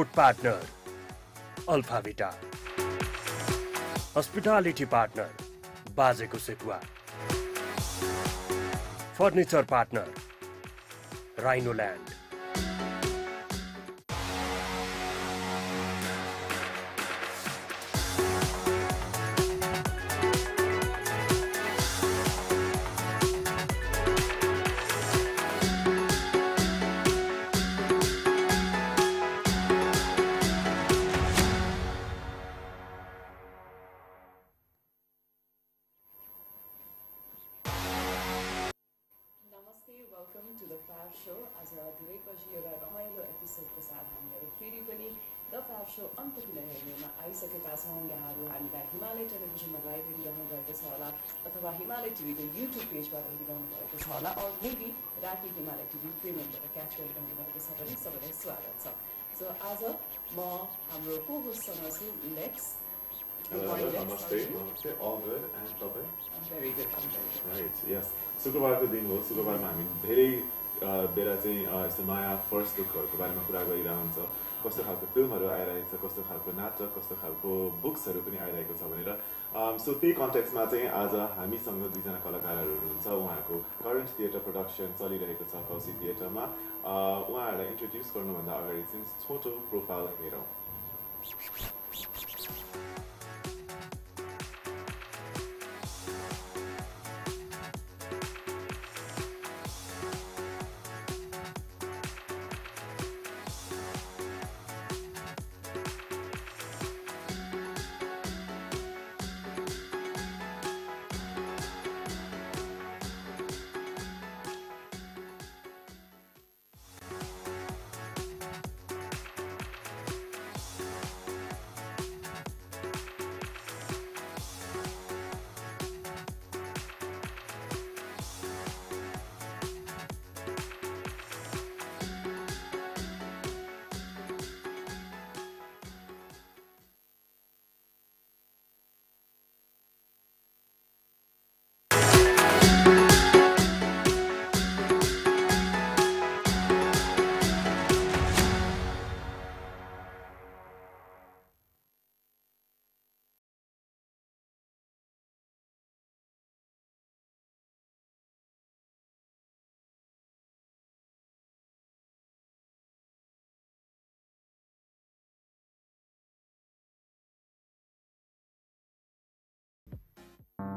abroad partner, Alpha Vita. Hospitality partner, Bajeko Sekua. Furniture partner, Rhinoland. Welcome to the FAB show. As a BIJAYA रमाइलो एपिसोडको साथ हामीहरू फेरि पनि the FAB show अन्ततिर हेर्नेमा आइसकेका छौँ। यहाँहरू हामीलाई हिमालय टेलिभिजनमा लाइभ हेरिरहनु भएको छ होला अथवा हिमालय टिभीको युट्युब पेजबाट हेरिरहनु भएको छ होला अर मेबी राति हिमालय टिभी प्रिमियमबाट क्याच गरिरहनु भएको छ भने सबैलाई स्वागत छ। सो आज म हाम्रो को-होस्टसँग छु lakes. Namaste, all good, and तपाईँ? I'm very good, I'm very good. Right, yes. शुक्रबारको दिन हो, शुक्रबारमा हामी धेरै बेला चाहिँ यस्तो नयाँ फर्स्ट लुकहरूको बारेमा कुरा गरिरहन्छ, कस्तो खालको फिल्महरू आइरहेको छ, कस्तो खालको नाटक, कस्तो खालको बुक्सहरू पनि आइरहेको छ भनेर सो त्यही कन्टेक्स्टमा चाहिँ आज हामीसँग दुईजना कलाकारहरू हुनुहुन्छ। उहाँहरूको करेन्ट थिएटर प्रोडक्सन चलिरहेको छ कौशी थिएटरमा। उहाँहरूलाई इन्ट्रोड्युस गर्नुभन्दा अगाडि चाहिँ छोटो प्रोफाइल हेरौँ।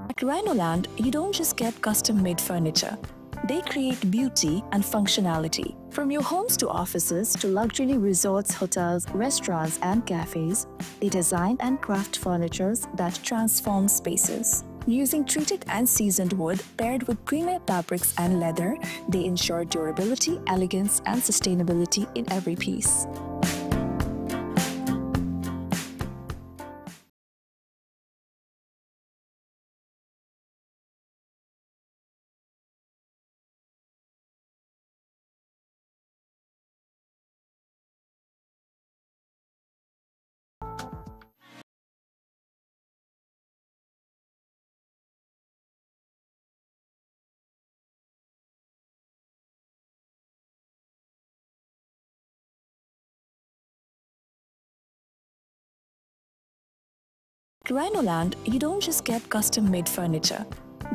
At Rhinoland, you don't just get custom-made furniture. They create beauty and functionality. From your homes to offices to luxury resorts, hotels, restaurants, and cafes, they design and craft furnitures that transform spaces. Using treated and seasoned wood paired with premium fabrics and leather, they ensure durability, elegance, and sustainability in every piece. At Rhinoland, you don't just get custom-made furniture.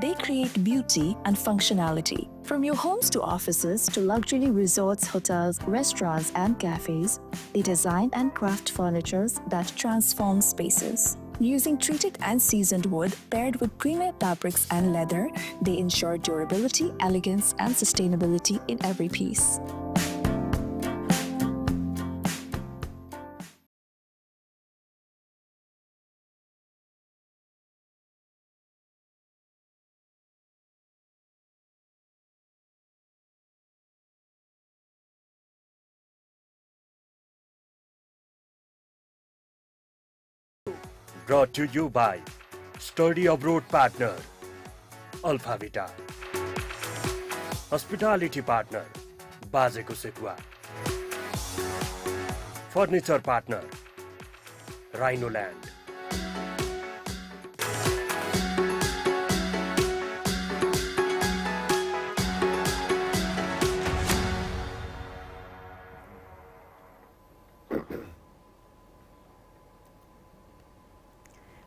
They create beauty and functionality. From your homes to offices to luxury resorts, hotels, restaurants, and cafes, they design and craft furnitures that transform spaces. Using treated and seasoned wood paired with premium fabrics and leather, they ensure durability, elegance, and sustainability in every piece. Brought to you by Study Abroad partner, Alpha Vita. Hospitality partner, Bajeko Sekua. Furniture partner, Rhinoland.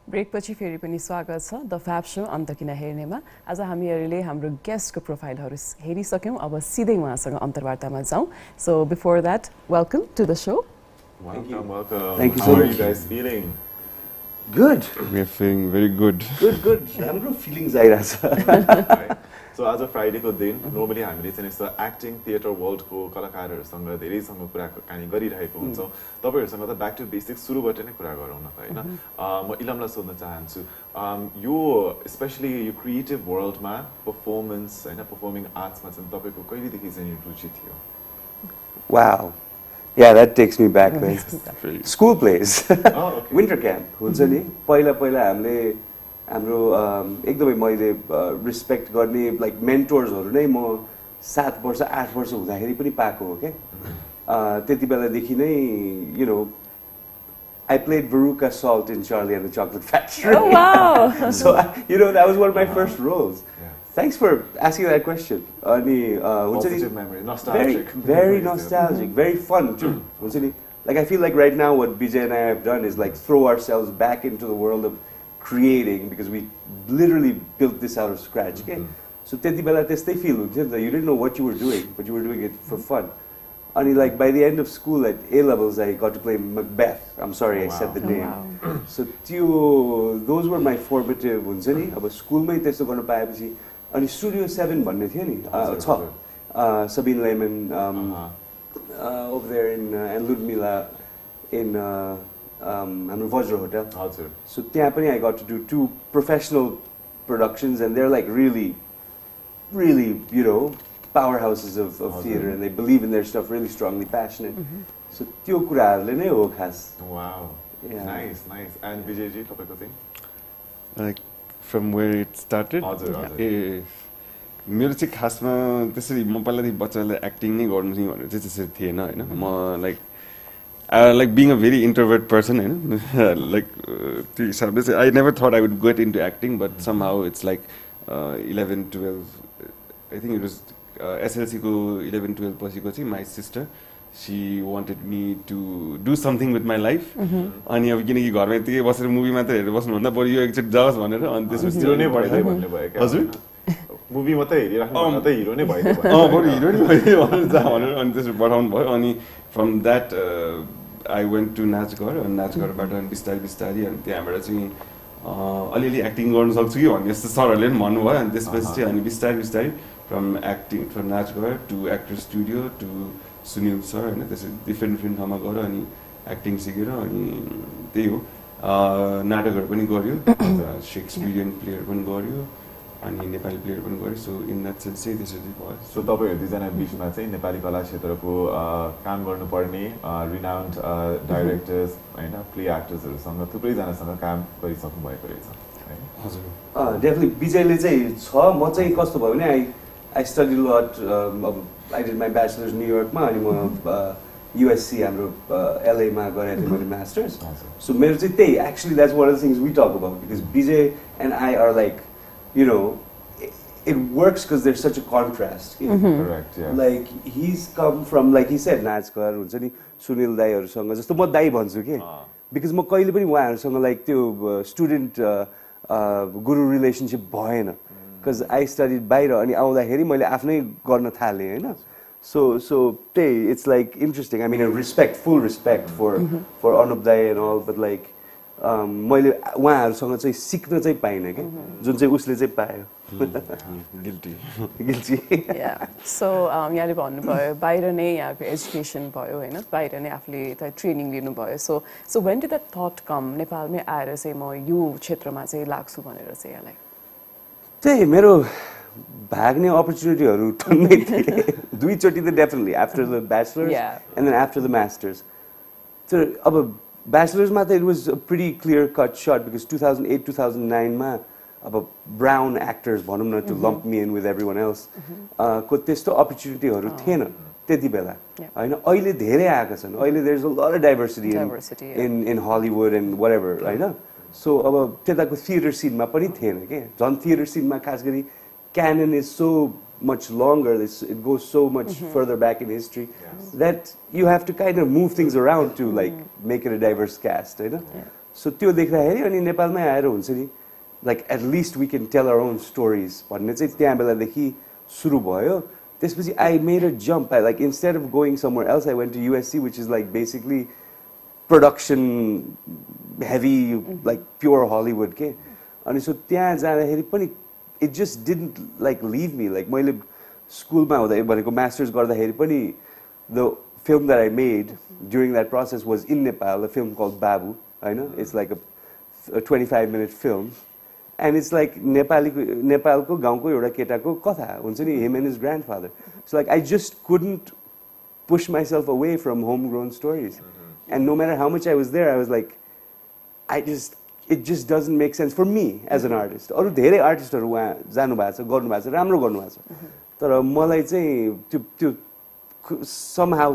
ब्रेकपछि फेरि पनि स्वागत छ the फ्याब show अन्त किन हेर्नेमा। आज हामीहरूले हाम्रो गेस्टको प्रोफाइलहरू हेरिसक्यौँ, अब सिधै उहाँसँग अन्तर्वार्तामा जाउँ। So before that, welcome to the show. Welcome. Thank you How so are much. you guys feeling? Good. We are feeling very good. Good. राम्रो फिलिङ्स आइरहेछ। So आज फ्राइडेको दिन नर्मली हामीले चाहिँ यस्तो एक्टिङ थिएटर वर्ल्डको कलाकारहरूसँग धेरैसँग कुराकानी गरिरहेको हुन्छौँ। तपाईँहरूसँग त ब्याक टु बेसिक सुरुबाट नै कुरा गरौँ न त होइन। म इलमलाई सोध्न चाहन्छु, यो स्पेसली यो क्रिएटिभ वर्ल्डमा पर्फर्मेन्स होइन पर्फर्मिङ आर्ट्समा चाहिँ तपाईँको कहिलेदेखि चाहिँ रुचि थियो? Wow. Yeah, that takes me back. School plays. Winter camp हुन्छ नि। पहिला हामीले हाम्रो एकदमै मैले रिस्पेक्ट गर्ने लाइक मेन्टोर्सहरू नै म 7 वर्ष 8 वर्ष हुँदाखेरि पनि पाएको हो क्या। त्यति बेलादेखि नै you know I played Veruca Salt in Charlie and the Chocolate Factory. Oh wow! So you know that was one of my first roles. Thanks for asking that question. Positive memory, nostalgic. Very nostalgic, very fun too. Like I feel like right now what BJ and I have done is like throw ourselves back into the world of creating because we literally built this out of scratch. Okay? So त्यति बेला त्यस्तै feel हुन्थ्यो नि त, you didn't know what you were doing, but you were doing it for fun. And like by the end of school at A levels, I got to play Macbeth. I'm sorry, I said the name. So those were my formative हुन्छ नि। अब स्कुलमै त्यस्तो गर्न पाएपछि अनि Studio 7 भन्ने थियो नि छ Sabine Lehman over there in and Ludmila in हाम्रो Vajra Hotel. So त्यहाँ पनि I got to do 2 professional productions and they're like really you know powerhouses of theater and they believe in their stuff really strongly, passionate. So त्यो कुराहरुले नै हो खास। Wow. Yeah. Nice. And Vijay ji, तपाईको चाहिँ Like from where it started? हजुर। मेरो चाहिँ खासमा त्यसरी म पहिलादेखि बच्चालाई एक्टिङ नै गर्नु नि भनेर चाहिँ त्यसरी थिएन होइन। म like being a very introvert person होइन, like त्यो हिसाबले चाहिँ I never thought I would get into acting, but somehow it's like 11, 12 I think it was SLC को 11, 12 पछिको चाहिँ my sister she wanted me to do something with my life. अनि अब किनकि घरमा यतिकै बसेर मुभी मात्र हेरेर बस्नुभन्दा बरु यो एकचोटि जाओस् भनेर अनि त्यसपछि हिरो नै भइदै भन्ने भयो क्या। हजुर मुभी मात्रै हेरिराख्नु भन्दा त हिरो नै भइदै भयो। बरु हिरो नै भइदियो भनेर जा भनेर अनि त्यसरी पठाउनु भयो। अनि from that I went to नाचघर अनि नाचघरबाट अनि बिस्तारै अनि त्यहाँबाट चाहिँ अलिअलि एक्टिङ गर्न सक्छु कि भन्ने जस्तो सरहरूले पनि भन्नुभयो। अनि त्यसपछि चाहिँ अनि बिस्तारै from Nachghar to actor studio to Sunil sir होइन, त्यसरी डिफ्रेन्ट ठाउँमा गएर अनि एक्टिङ सिकेर अनि त्यही हो नाटकहरू पनि गर्यो, शेक्सपियरियन प्लेयर पनि गर्यो अनि नेपाली प्लेयर पनि गर्यो। सो इन द्याट सेन्स चाहिँ त्यसरी भयो। सो तपाईँहरू दुईजना बिचमा चाहिँ नेपाली कला क्षेत्रको काम गर्नुपर्ने रिनाउन्ड डाइरेक्टर्स होइन प्ले एक्टर्सहरूसँग थुप्रैजनासँग काम गरिसक्नु भएको रहेछ। हजुर डेफिनेटली विजयले चाहिँ छ। म चाहिँ कस्तो भयो भने I studied a lot. I did my bachelor's in New York ma ani ma USC हाम्रो LA मा गरेको थिएँ मैले masters. So मेरो चाहिँ त्यही actually that's one of the things we talk about because BJ and I are like you know it works because there's such a contrast. Correct, yeah. Like he's come from like he said नाचघर हुन्छ नि सुनिल दाइहरुसँग जस्तो म दाइ भन्छु के because म कहिले पनि उहाँहरुसँग like त्यो student guru relationship भएन because I studied बाहिर अनि आउँदाखेरि मैले आफ्नै गर्न थाले हैन. So it's like interesting. I mean, full respect for Arnab Dai and all, but like मैले उहाँहरुसँग चाहिँ सिक्न चाहिँ पाइन के जुन चाहिँ उसले चाहिँ पायो. Guilty. Yeah. So यहाँले भन्नुभयो बाहिर नै यहाँको एजुकेसन भयो हैन, बाहिर नै आफूले ट्रेनिङ लिनु भयो. So when did that thought come नेपालमै आएर चाहिँ म यो क्षेत्रमा चाहिँ लाग्छु भनेर चाहिँ यहाँलाई? त्यही मेरो भाग्ने अपर्च्युनिटीहरु टन्नै थिए. दुईचोटी त definitely after the bachelor's and then after the master's. So अब bachelor's मा त it was a pretty clear cut shot because 2008 2009 मा अब brown actors भनौं न to lump me in with everyone else को त्यस्तो अपर्च्युनिटीहरु थिएन त्यति बेला हैन. अहिले धेरै आएका छन्. अहिले there's a lot of diversity in Hollywood and whatever हैन. So अब त्यताको theater scene मा पनि थिएन के. झन् theater scene मा खास गरी canon is so much longer, it goes so much further back in history that you have to kind of move things around to like make it a diverse cast, you know? So त्यो देख्दाखेरि अनि नेपालमै आएर हुन्छ नि like at least we can tell our own stories भन्ने चाहिँ त्यहाँ बेलादेखि सुरु भयो त्यसपछि I made a jump like instead of going somewhere else I went to USC which is like basically production heavy like pure Hollywood के अनि so त्यहाँ जाँदाखेरि पनि it just didn't like leave me like मैले स्कुलमा हुँदा भनेको masters गर्दाखेरि पनि the film that I made during that process was in Nepal a film called Babu हैन it's like a 25-minute film and it's like नेपालको गाउँको एउटा केटाको कथा हुन्छ नि him and his grandfather so like I just couldn't push myself away from homegrown stories and no matter how much I was there I was like it just doesn't make sense for me as an artist अरु धेरै आर्टिस्टहरु वहाँ जानु भएको छ गर्नु भएको छ राम्रो गर्नु भएको छ तर मलाई चाहिँ त्यो somehow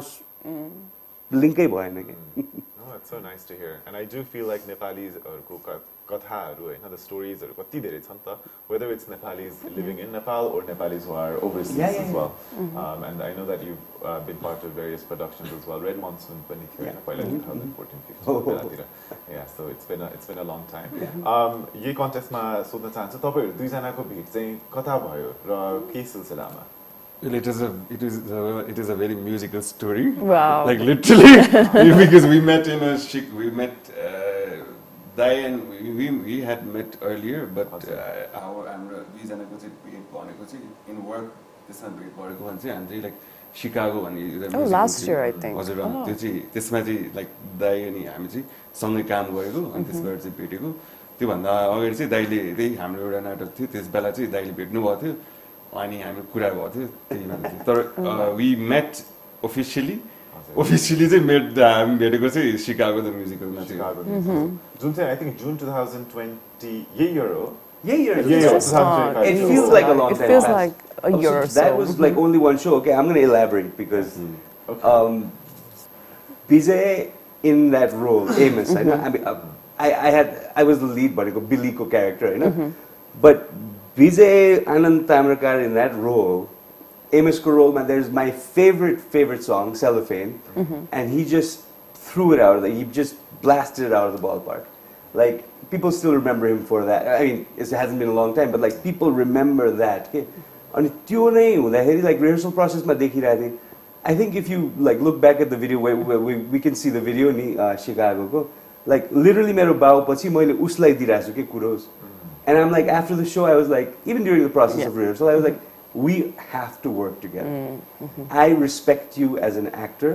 लिंकै भएन के No, it's so nice to hear. And I do feel like Nepalis kathaharu the stories kati धेरै छन् त whether it's Nepalis living in Nepal or Nepalis who are overseas as well. And I know that you've been part of various productions as well. Red Monsoon पनि थियो हैन पहिला 2014-15 yeah, so it's been a long time. यही कन्टेक्स्टमा सोध्न चाहन्छु तपाईहरु दुई जनाको भेट चाहिँ कता भयो र के सिलसिलामा Well, it is a very musical story. Wow. Like literally, because we met Dai and we had met earlier, but in work this and like Chicago and last year I think. त्यसमा चाहिँ like Dai अनि हामी चाहिँ सँगै काम गरेको अनि त्यसबाट चाहिँ भेटेको त्यो भन्दा अगाडि चाहिँ दाइले त्यही हाम्रो एउटा नाटक थियो त्यसबेला चाहिँ दाइले भेट्नु भएको थियो अनि हामी कुरा भएको थियो त्यही भएर तर we met officially चाहिँ हामी भेटेको चाहिँ शिकागो द म्युजिकलमा चाहिँ जुन चाहिँ I think June 2020 यही year हो it feels like a long time it feels like a year or so that was like only one show okay I'm going to elaborate because Bijaya in that role Amos I know I was the lead भनेको Billy को character हैन but Bijaya Anand Tamrakar in that role Amos ko role man there's my favorite song Cellophane and he just threw it out he just blasted it out of the ballpark like people still remember him for that I mean it hasn't been a long time but like people remember that okay अनि त्यो नै हुँदाखेरि like rehearsal process मा देखिरहेथे I think if you like look back at the video where we can see the video नि Chicago को like literally मेरो बाउ पछि मैले उसलाई दिइराछु के कुरोस and I'm like after the show I was like even during the process of rehearsal I was like we have to work together I respect you as an actor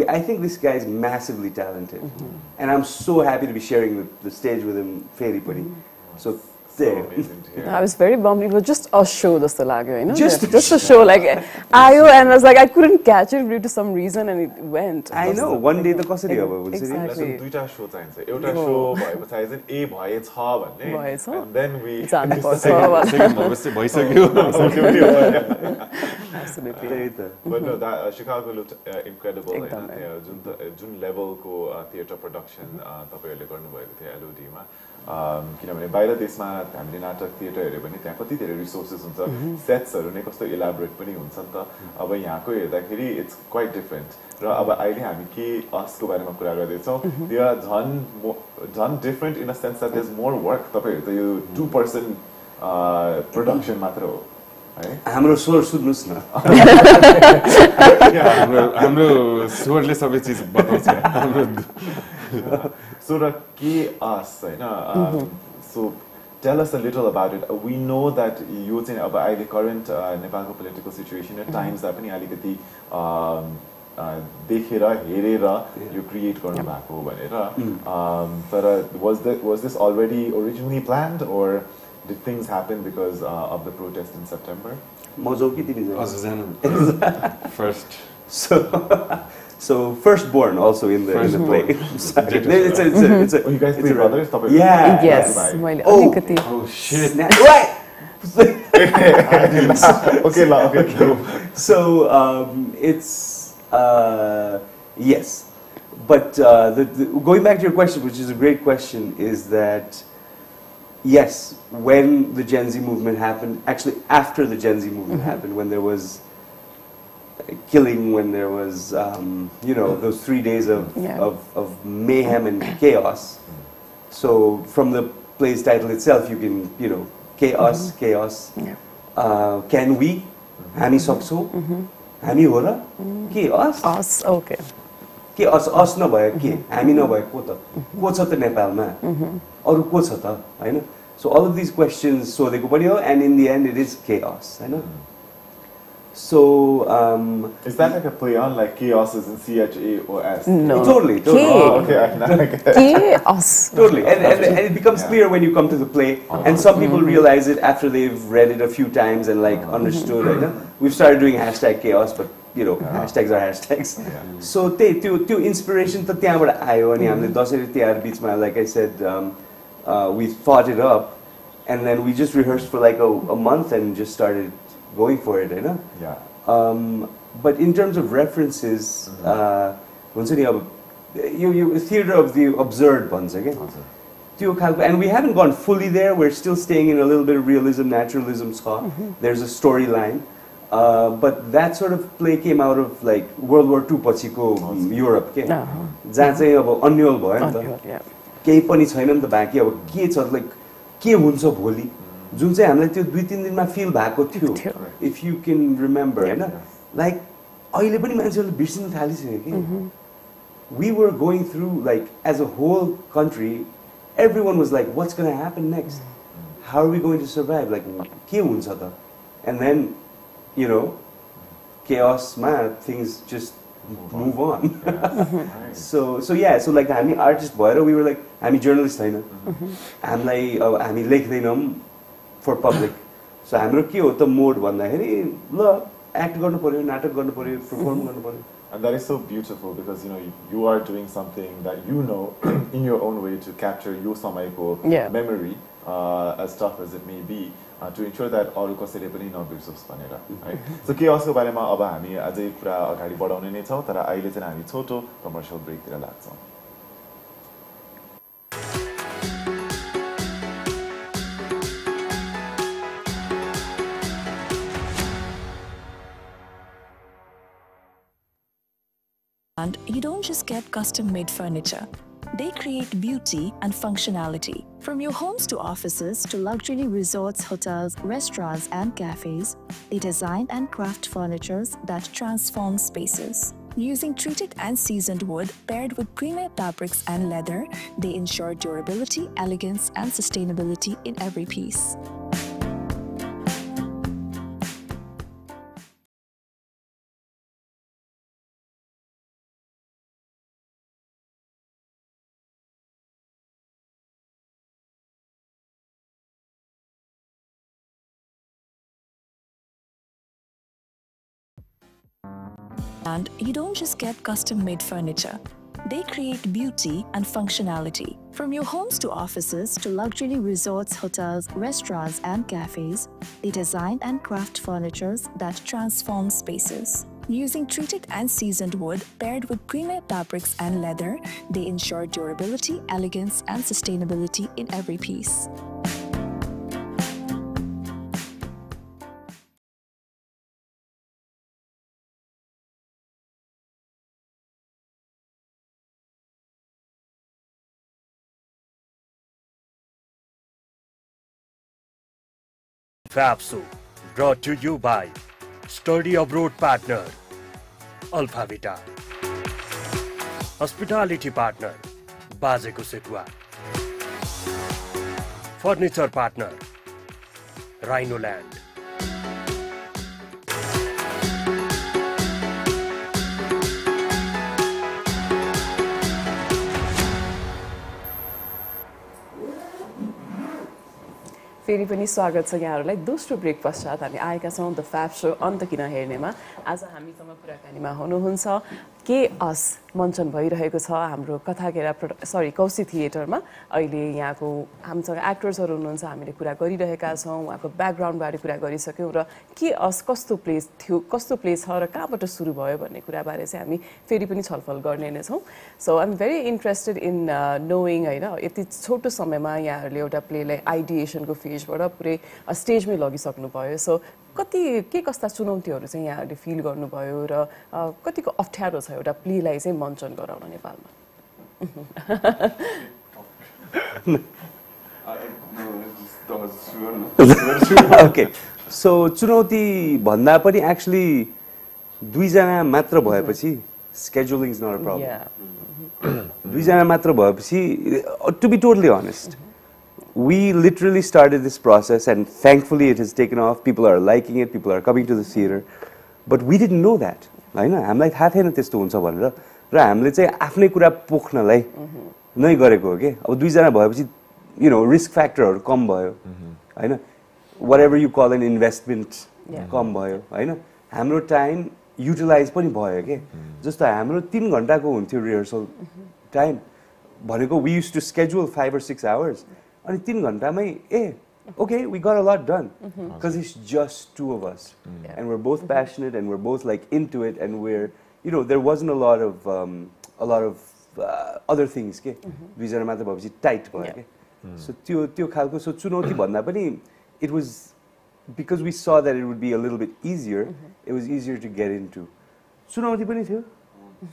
I think this guy is massively talented and I'm so happy to be sharing the stage with him fairly putty so there I was very bummed it was just a show जस्तो लाग्यो हैन just a show like आयो and I was like I couldn't catch it due to some reason and it went I know one day त कसरी अब हुन्छ नि त्यसले दुईटा शो चाहिन्छ एउटा शो भएपछि चाहिँ ए भएछ भन्ने and then we second भएपछि भइसक्यो absolutely but no that Chicago looked incredible जुन level को theater production तपाईहरुले गर्नु भएको थियो LOD मा किनभने बाहिर देशमा हामीले नाटक थिएटर हेर्यो भने त्यहाँ कति धेरै रिसोर्सेस हुन्छ सेट्सहरु नै कस्तो इलाबोरेट पनि हुन्छ नि त अब यहाँको हेर्दाखेरि इट्स क्वाइट डिफरेंट र अब अहिले हामी के असको बारेमा कुरा गर्दै छौं त्यो झन् different in a sense that there is more work तपाईहरु त यो 2 पर्सन प्रोडक्सन मात्र हो है हाम्रो स्वर सुन्नुस् न हाम्रो स्वरले सबै चीज बताउँछ हाम्रो so ke us हैन so tell us a little about it we know that you चाहिँ अब अहिले current नेपालको political situation at times पनि अलिकति देखेर हेरेर यो क्रिएट गर्नु भएको भनेर तर was this already originally planned or did things happen because of the protest in September मजो कि तिमी first so firstborn also in the play it's a you guys play brothers yeah yes oh shit right okay so it's yes but going back to your question which is a great question is that yes when the Gen Z movement happened actually after the Gen Z movement happened when there was killing when there was you know those 3 days of mayhem and chaos So from the play's title itself, you can, you know, chaos, chaos. Can we? हामी सक्छौं? हामी हो र? के us? Us, okay. के us नभए के? हामी नभए को त? को छ त नेपालमा? अरु को छ त? हैन? So all of these questions सोधेको पनि हो, and in the end it is chaos, हैन? So is that like a play on like chaos is in CHAOS? No. Totally. Oh, okay. Chaos. Totally. And it becomes clear when you come to the play, and some people realize it after they've read it a few times and like understood it. We've started doing hashtag chaos, but you know, hashtags are hashtags. So त्यो inspiration त त्यहाँबाट आयो अनि हामीले दशैं र तिहार बीचमा, like I said, we thought it up, and then we just rehearsed for like a month and just started going for it, you know? Yeah. But in terms of references, you theater of the absurd ones again. And we haven't gone fully there. We're still staying in a little bit of realism, naturalism. There's a storyline, but that sort of play came out of like World War II पछिको Europe. के जहाँ चाहिँ अब अन्यल भयो नि त, केही पनि छैन नि त बाँकी, अब के छ like के हुन्छ भोलि, जुन चाहिँ हामीलाई त्यो 2-3 दिनमा फिल भएको थियो, if you can remember, हैन, like अहिले पनि मान्छेहरूले बिर्सिन थालिसक्यो के. We were going through, like, as a whole country, everyone was like, what's going to happen next? How are we going to survive? Like, ke huncha ta? And then, you know, chaos, man, things just move on. So like, हामी artist bhayera, we were like, हामी journalist हैन, हामीलाई हामी लेख्दैनौं for public. So हाम्रो के हो त मोड भन्दाखेरि ल act गर्नु पर्यो, नाटक गर्नु पर्यो, perform गर्नु पर्यो. And that is so beautiful because, you know, you are doing something that you know in your own way to capture your samayko memory, as tough as it may be, to ensure that aru kasैले पनि नबिर्सोस् भनेर, right? So chaos को बारेमा अब हामी अझै कुरा अगाडि बढाउने नै छौं, तर अहिले चाहिँ हामी छोटो कमर्शियल ब्रेक तिर लाग्छौं. And you don't just get custom-made furniture. They create beauty and functionality. From your homes to offices to luxury resorts, hotels, restaurants, and cafes, they design and craft furnitures that transform spaces. Using treated and seasoned wood paired with premier fabrics and leather, they ensure durability, elegance, and sustainability in every piece. And you don't just get custom-made furniture. They create beauty and functionality. From your homes to offices to luxury resorts, hotels, restaurants, and cafes, they design and craft furnitures that transform spaces. Using treated and seasoned wood paired with premier fabrics and leather, they ensure durability, elegance, and sustainability in every piece. FAB brought to you by Study Abroad Partner, Alpha Vita. Hospitality Partner, BIJAYA Sekua. Furniture Partner, Rhinoland. फेरि पनि स्वागत छ यहाँहरुलाई. दोस्रो brake पश्चात हामी आएका छौं the फ्याब show अन्त किन हेर्नेमा. आज हामीसँग कुराकानीमा हुनुहुन्छ के अस मञ्चन भइरहेको छ हाम्रो कथाकेरा कौशी थिएटरमा. अहिले यहाँको हामीसँग एक्टर्सहरु हुनुहुन्छ, हामीले कुरा गरिरहेका छौं, उहाँको ब्याकग्राउन्ड बारे कुरा गरिसक्यौं र के अस कस्तो प्लेस थियो, कस्तो प्लेस छ र कहाँबाट सुरु भयो भन्ने कुरा बारे चाहिँ हामी फेरि पनि छलफल गर्ने नै छौं. So I am very interested in knowing, हैन, यति छोटो समयमा यहाँहरुले एउटा प्लेलाई आइडिएसनको फेजबाट पुरै स्टेजमै लगिसक्नु भयो. सो कति के कस्ता चुनौतीहरु चाहिँ यहाँहरुले फिल गर्नुभयो र कतिको अप्ठ्यारो छ एउटा प्लेलाई चाहिँ मञ्चन गराउन नेपालमा? Okay. So चुनौती भन्दा पनि actually दुईजना मात्र भएपछि scheduling is not a problem. दुईजना मात्र भएपछि to be totally honest, we literally started this process and thankfully it has taken off. People are liking it, people are coming to the theater. But we didn't know that. हैन हामीलाई थाहा थिएन त्यस्तो हुन्छ भनेर र हामीले चाहिँ आफ्नै कुरा पोख्नलाई नै गरेको हो के अब दुईजना भएपछि you know risk factor कम भयो हैन whatever you call an investment कम भयो हैन हाम्रो टाइम युटिलाइज पनि भयो के जस्तो हाम्रो 3 घण्टाको हुन्थ्यो रिहर्सल टाइम भनेको we used to schedule 5 or 6 hours अनि 3 घण्टामै okay we got a lot done because it's just two of us and we're both passionate and we're both like into it and we're you know there wasn't a lot of other things के दुईजना मात्र भएपछि tight भयो के so त्यो खालको so चुनौती भन्दा पनि it was because we saw that it would be a little bit easier it was easier to get into चुनौती पनि थियो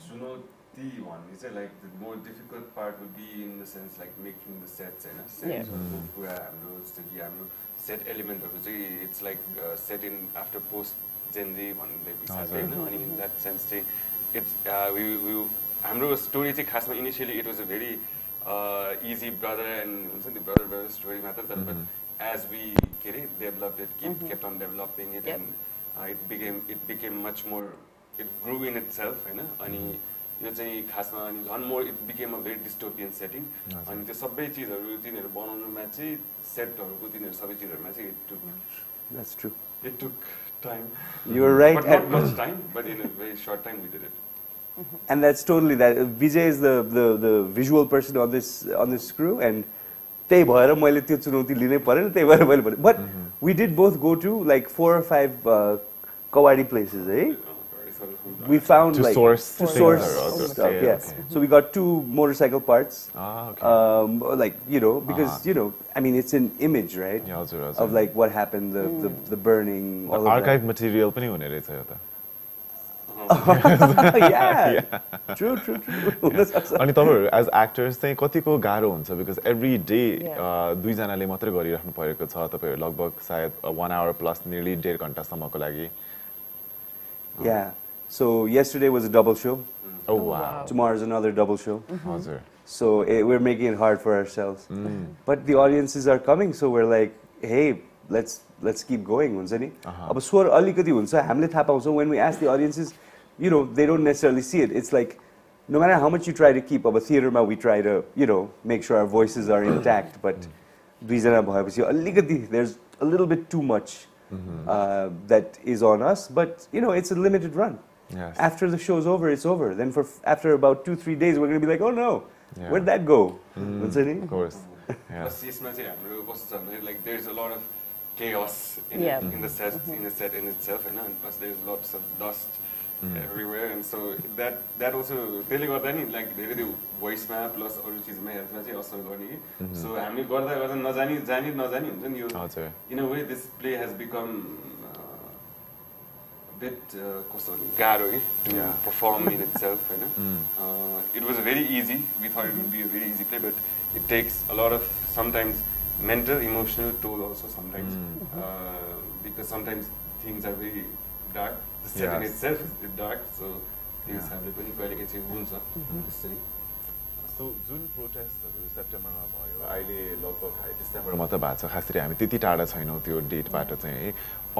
चुनौती भन्ने चाहिँ like the more difficult part would be in the sense like making the sets हैन sets पुरा हाम्रो जस्तो कि हाम्रो set element चाहिँ it's like set in after post genre भन्ने बिचार हैन अनि in that sense चाहिँ it's we हाम्रो story चाहिँ खासमा initially it was a very easy brother and हुन्छ नि brother story मात्र तर but as we developed it kept on developing it and it became much more it grew in itself हैन अनि यो चाहिँ खासमा अनि झन् more it became a very dystopian setting अनि त्यो सबै चीजहरु तिनीहरु बनाउनुमा चाहिँ सेटहरुको तिनीहरु सबै चीजहरुमा चाहिँ it took that's true it took time you were right but not much time but in a very short time we did it and that's totally that Vijay is the visual person on this crew and त्यही भएर मैले त्यो चुनौती लिनै परेन त्यही भएर मैले but we did both go to like 4 or 5 kawadi places we found to like source stuff yes so we got 2 motorcycle parts like you know because you know I mean it's an image right of like what happened the burning all archive material पनि हुने रहेछ यो त yeah true अनि तपाईहरु as actors चाहिँ कतिको गाह्रो हुन्छ because every day दुई जनाले मात्र गरिराख्नु परेको छ तपाईहरु लगभग सायद 1 hour plus nearly 1.5 घण्टा सम्मको लागि yeah so yesterday was a double show oh wow tomorrow is another double show हजुर so we're making it hard for ourselves but the audiences are coming so we're like hey let's keep going हुन्छ नि अब स्वर अलिकति हुन्छ हामीले थाहा पाउँछौं when we ask the audiences you know they don't necessarily see it it's like no matter how much you try to keep up a theater ma we try to you know make sure our voices are intact but duijana bhayeपछि अलिकति there's a little bit too much that is on us but you know it's a limited run after the show's over it's over then after about 2-3 days we're going to be like oh no where'd that go of course बस यसमा चाहिँ हाम्रो कस्तो छ भने like there's a lot of chaos in the set in itself and plus there's lots of dust everywhere and so that also त्यसले गर्दा नि like धेरै त्यो voice मा plus अरु चीजमा हेल्थमा चाहिँ असर गर्ने कि so हामी गर्दा गर्दा नजानी हुन्छ नि यो in a way this play has become a bit कस्तो गाह्रो के to perform in itself हैन it was very easy we thought it would be a very easy play but it takes a lot of sometimes mental emotional toll also sometimes because sometimes things are very dark the set in itself is dark so things have पनि कहिले चाहिँ हुन्छ त्यसरी so जुन प्रोटेस्टहरु सेप्टेम्बरमा भयो अहिले लगभग डिसेम्बरमा त भएको छ खासरी हामी त्यति टाढा छैनौं त्यो डेटबाट चाहिँ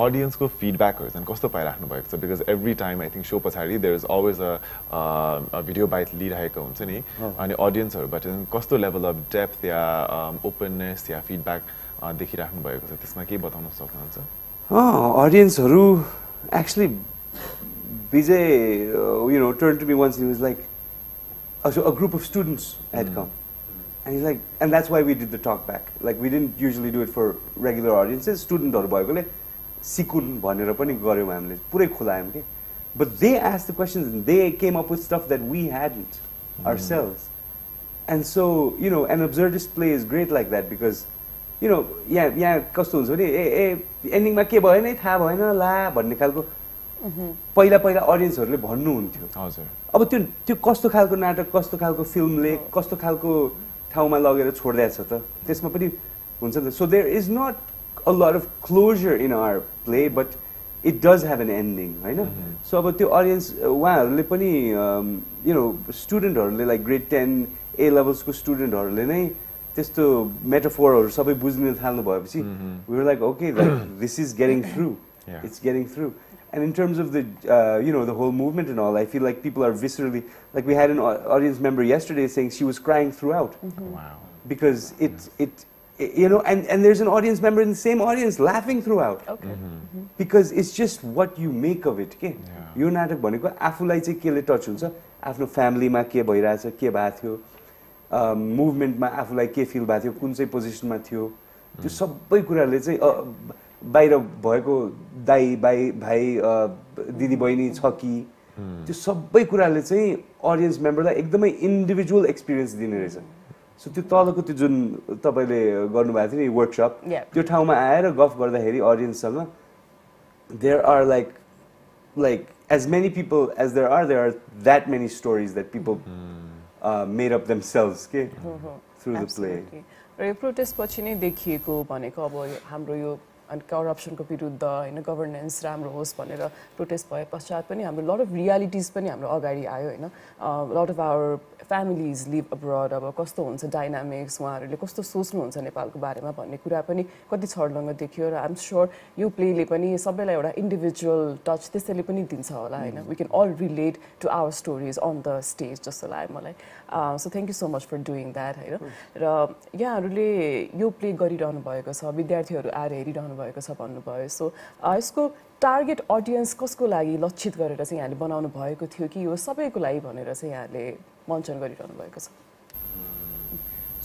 अडियन्सको फिडब्याकहरु चाहिँ कस्तो पाइराख्नु भएको छ because every time I think show पछाडी there is always a video bite लिइरहेको हुन्छ नि अनि अडियन्सहरुबाट कस्तो level of depth yeah openness yeah feedback देखिराख्नु भएको छ त्यसमा के बताउन सक्नुहुन्छ अडियन्सहरु actually Vijay you know turned to me once and he was like a group of students had come and he's like and that's why we did the talk back like we didn't usually do it for regular audiences studentहरु भएकोले सिकुन भनेर पनि गर्यौं हामीले पुरै खुलायौं के but they asked the questions and they came up with stuff that we hadn't ourselves and so you know an absurdist play is great like that because you know yeah कस्तो हुन्छ नि एन्डिङमा के भयो नि थाहा भएन ला भन्ने खालको पहिला अडियन्सहरुले भन्नु हुन्थ्यो हजुर अब त्यो कस्तो खालको नाटक कस्तो खालको फिल्मले कस्तो खालको ठाउँमा लगेर छोड्दैछ त त्यसमा पनि हुन्छ नि so there is not a lot of closure in our play but it does have an ending होइन सो अब त्यो अडियन्स उहाँहरूले पनि यु नो स्टुडेन्टहरूले लाइक ग्रेड 10 A लेभल्सको स्टुडेन्टहरूले नै त्यस्तो मेटाफोरहरू सबै बुझ्न थाल्नु भएपछि we were like okay this is getting through it's getting through And in terms of the, you know, the whole movement and all, I feel like people are viscerally, like we had an audience member yesterday saying she was crying throughout. Wow. Because you know, and there's an audience member in the same audience laughing throughout. Okay. Because it's just what you make of it, के यो नाटक भनेको आफूलाई चाहिँ केले touch हुन्छ आफ्नो फ्यामिलीमा के भइरहेछ के भएको थियो मुभमेन्टमा आफूलाई के फिल भएको थियो कुन चाहिँ पोजिसनमा थियो त्यो सबै कुराले चाहिँ बाहिर भएको दाइ भाइ दिदी बहिनी छ कि त्यो सबै कुराले चाहिँ अडियन्स मेम्बरलाई एकदमै इन्डिभिजुअल एक्सपिरियन्स दिने रहेछ सो त्यो तलको त्यो जुन तपाईँले गर्नुभएको थियो नि वर्कसप त्यो ठाउँमा आएर गफ गर्दाखेरि अडियन्ससँग there are like as many people as there are that many stories that people made up themselves through the play. र यो प्रोटेस्ट पछि नै देखिएको भनेको अब हाम्रो यो अनि करप्सनको विरुद्ध हैन गभर्नेन्स राम्रो होस् भनेर प्रोटेस्ट भए पश्चात पनि हाम्रो लट अफ रियालिटिज पनि हाम्रो अगाडि आयो हैन lot of our families live abroad अब कस्तो हुन्छ डाइनामिक्स उहाँहरूले कस्तो सोच्नुहुन्छ नेपालको बारेमा भन्ने कुरा पनि कति छर्लङ्ग देखियो र आइएम स्योर यो प्लेले पनि सबैलाई एउटा इन्डिभिजुअल टच त्यसैले पनि दिन्छ होला हैन we can all relate to our stories on the stage जस्तो लाग्यो मलाई so thank you so much for doing that हैन र यहाँहरूले यो प्ले गरिरहनु भएको छ विद्यार्थीहरू आएर हेरिरहनु भएको छ भन्नुभयो सो यसको टार्गेट अडियन्स कसको लागि लक्षित गरेर चाहिँ यहाँले बनाउनु भएको थियो कि यो सबैको लागि भनेर चाहिँ यहाँले मञ्चन गरिरहनु भएको छ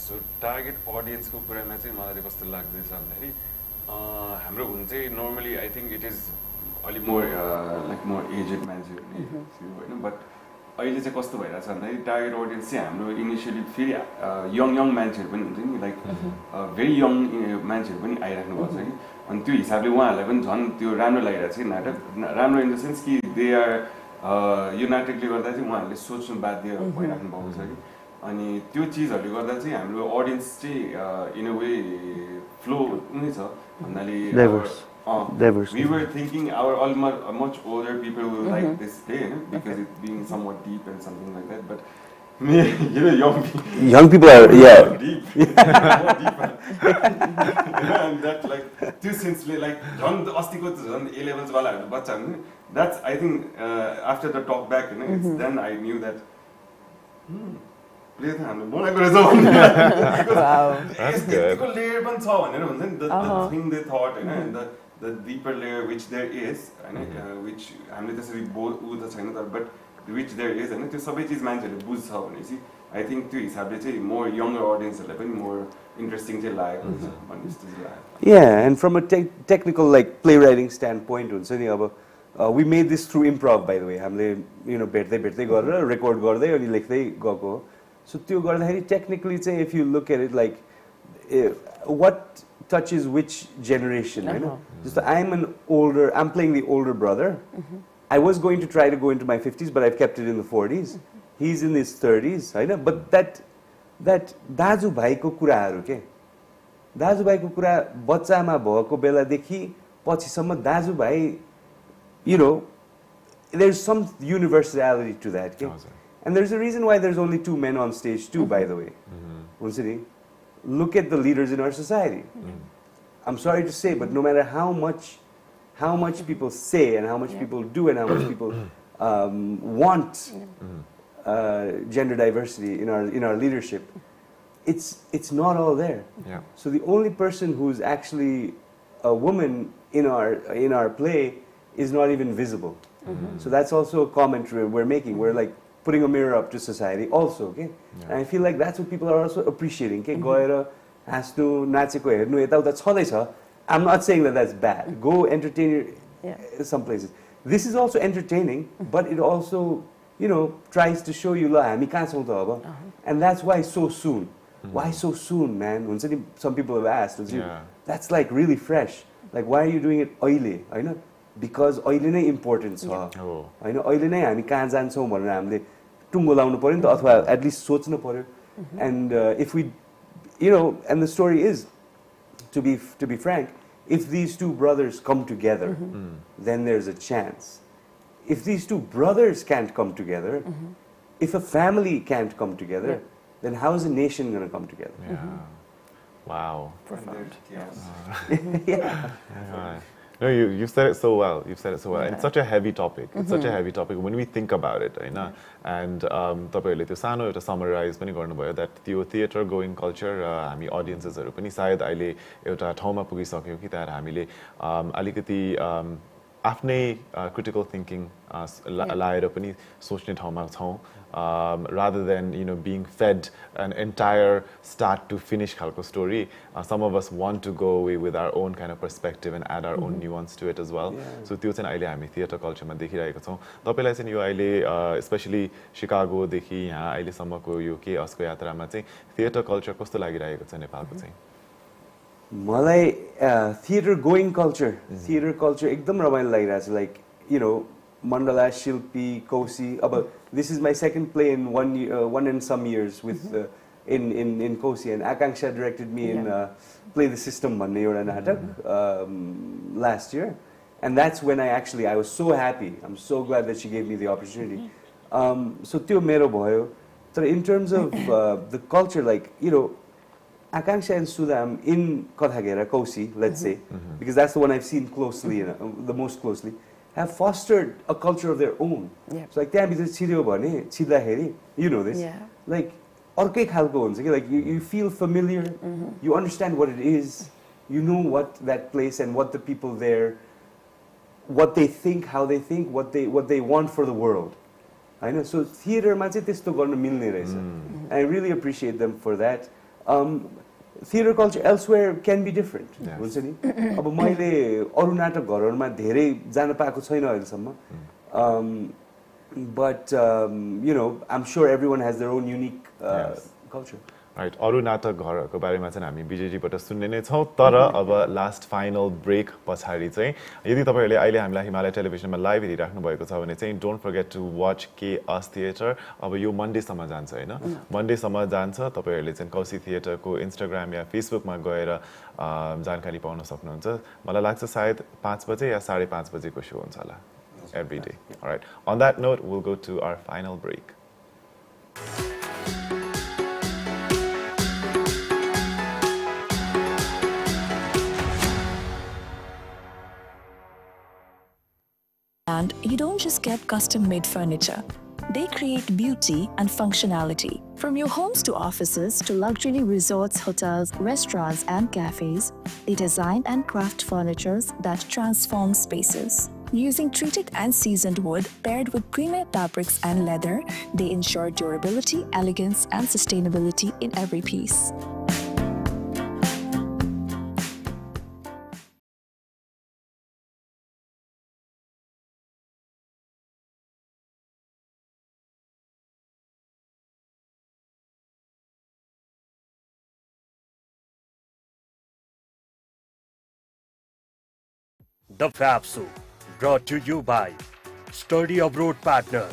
सो टार्गेट अडियन्सको कुरामा चाहिँ मलाई कस्तो लाग्दैछ भन्दाखेरि हाम्रो हुन चाहिँ normally I think it is अलिक मोर लाइक मोर एजेड मान्छेहरू होइन बट अहिले चाहिँ कस्तो भइरहेछ भन्दाखेरि टार्गेट अडियन्स चाहिँ हाम्रो इनिसियली फेरि यङ मान्छेहरू पनि हुन्छ नि लाइक भेरी यङ मान्छेहरू पनि आइराख्नु भएको छ कि अनि त्यो हिसाबले उहाँहरूलाई पनि झन् त्यो राम्रो लागिरहेको छ नाटक राम्रो इन द सेन्स कि दे आर यो नाटकले गर्दा चाहिँ उहाँहरूले सोच्नु बाध्य भइराख्नु भएको छ कि अनि त्यो चिजहरूले गर्दा चाहिँ हाम्रो अडियन्स चाहिँ इन अ वे फ्लो नै छ भन्नाले we were thinking our much older people will like this play because it being somewhat deep and something like that but you know young people are deep more deep and that like two since like John astiko John A levels wala bacha that's I think after the talk back you know it's then I knew that play त हामीले बनाएको रहेछ That's good. यतिको layer पनि छ भनेर हुन्छ नि the thing they thought हैन the deeper layer which there is हैन which हामीले त्यसरी उ त छैन तर but which there is हैन त्यो सबै चीज मान्छेहरूले बुझ्छ भनेपछि आई थिंक त्यो हिसाबले चाहिँ मोर यंगर ऑडियन्सहरुलाई पनि मोर इन्ट्रेस्टिङ चाहिँ लागेको हुन्छ भन्ने जस्तो चाहिँ लाग्यो Yeah, and from a technical like playwriting standpoint हुन्छ नि अब we made this through improv by the way हामीले you know भेट्दै गरेर रेकर्ड गर्दै अनि लेख्दै गएको so त्यो गर्दाखेरि technically चाहिँ if you look at it like what touches which generation you know just I'm playing the older brother I was going to try to go into my 50s but I've kept it in the 40s he's in his 30s I know but that दाजु भाइको कुराहरु के दाजु भाइको कुरा बच्चामा भएको बेलादेखि पछिसम्म दाजु भाइ you know there's some universality to that okay? And there's a reason why there's only 2 men on stage too by the way हुन्छ नि look at the leaders in our society I'm sorry to say but no matter how much people say and how much people do and how much people want gender diversity in our leadership it's not all there so the only person who's actually a woman in our play is not even visible so that's also a comment we're making we're like putting a mirror up to society also okay and I feel like that's what people are also appreciating okay गएर हाँस्नु नाचेको हेर्नु यताउता छँदै छ I'm not saying that that's bad go entertain some places this is also entertaining but it also you know tries to show you ल हामी कहाँ छौं त अब and that's why so soon why so soon man हुन्छ नि some people have asked that's like really fresh like why are you doing it अहिले हैन because अहिले नै इम्पोर्टेन्ट छ हैन अहिले नै हामी कहाँ जान्छौं भनेर हामीले टुङ्गो लाउनु पर्यो नि त अथवा एट लिस्ट सोच्नु पर्यो And if we, you know, and the story is, to be frank, if these two brothers come together, then there's a chance. If these two brothers can't come together, if a family can't come together, then how is a nation going to come together? Yeah. Wow. Profound. Yeah. No, you said it so well. You've said it so well. And it's such a heavy topic. It's such a heavy topic when we think about it, right? And तपाईहरुले त्यो सानो एउटा summarise पनि गर्नुभयो that त्यो theater going culture हामी audiences-हरु पनि सायद अहिले एउटा ठाउँमा पुगिसक्यो कि त्यहाँ हामीले अलिकति आफ्नै critical thinking लाएर पनि सोच्ने ठाउँमा छौं. Rather than being fed an entire start to finish khalko story, some of us want to go away with our own kind of perspective and add our own nuance to it as well. So त्यो चाहिँ अहिले हामी theater culture मा देखिरहेको छौं. तपाईलाई चाहिँ यो अहिले especially Chicago देखि यहाँ अहिले सम्मको यो के असको यात्रामा चाहिँ theater culture कस्तो लागिरहेको छ नेपालको चाहिँ? मलाई theater going culture एकदम रमाइलो लागिरहेछ. Like, you know, Mandala, Shilpi, Kosi. This is my second play in 1 and some years with in Kosi, and Akanksha directed me in Play the System last year, and that's when I was so happy. I'm so glad that she gave me the opportunity. So tyo mero bhayo. So in terms of the culture, like, you know, Akanksha and Sudham in Kothagera, Kosi, let's say, because that's the one I've seen closely, the most closely, have fostered a culture of their own. So like, you know this, like, like you feel familiar, you understand what it is, you know what that place and what the people there, what they think, how they think, what they want for the world. I know. So theater ma चाहिँ त्यस्तो गर्न मिल्ने रहेछ. I really appreciate them for that. Theater culture elsewhere can be different. हुन्छ नि. अब मैले अरु नाटक घरहरुमा धेरै जान पाएको छैन अहिलेसम्म. But you know, I'm sure everyone has their own unique culture. Right. अरु नाटक घरहरुको बारेमा चाहिँ हामी विजयजीबाट सुन्ने नै छौं. तर अब लास्ट फाइनल ब्रेक पछाडी चाहिँ यदि तपाईहरुले अहिले हामीलाई हिमालय टेलिभिजनमा लाइभ हेरिराख्नु भएको छ भने चाहिँ डोन्ट फर्गेट टु वाच के अस थिएटर. अब यो मन्डे सम्म जान्छ हैन. मन्डे सम्म जान्छ. तपाईहरुले चाहिँ कौशी थिएटरको इन्स्टाग्राम या फेसबुकमा गएर जानकारी पाउन सक्नुहुन्छ. मलाई लाग्छ सायद 5 बजे या 5:30 बजेको शो हुन्छ होला every day. All right. On that note, we'll go to our final break. And you don't just get custom-made furniture. They create beauty and functionality. From your homes to offices to luxury resorts, hotels, restaurants, and cafes, they design and craft furniture that transform spaces. Using treated and seasoned wood paired with premier fabrics and leather, they ensure durability, elegance, and sustainability in every piece. The FAB Soup, brought to you by Study Abroad Partner,